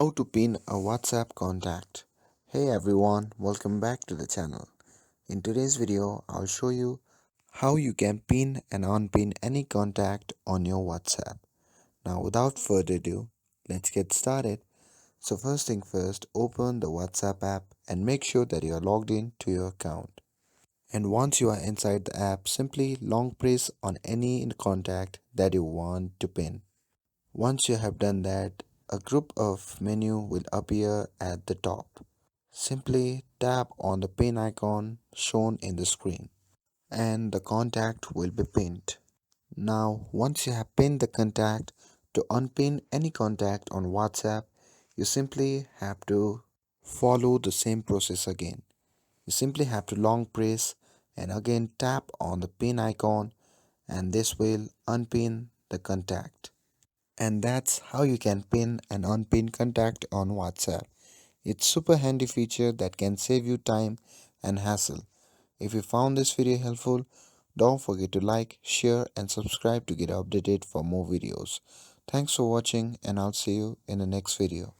How to pin a WhatsApp contact. Hey everyone, welcome back to the channel. In today's video, I'll show you how you can pin and unpin any contact on your WhatsApp. Now without further ado, let's get started. So first thing first, open the WhatsApp app and make sure that you are logged in to your account. And once you are inside the app, simply long press on any contact that you want to pin. Once you have done that, a group of menu will appear at the top. Simply tap on the pin icon shown in the screen and the contact will be pinned. Now, once you have pinned the contact, to unpin any contact on WhatsApp, you simply have to follow the same process again. You simply have to long press and again tap on the pin icon and this will unpin the contact. And that's how you can pin and unpin contact on WhatsApp. It's super handy feature that can save you time and hassle. If you found this video helpful, don't forget to like, share and subscribe to get updated for more videos. Thanks for watching and I'll see you in the next video.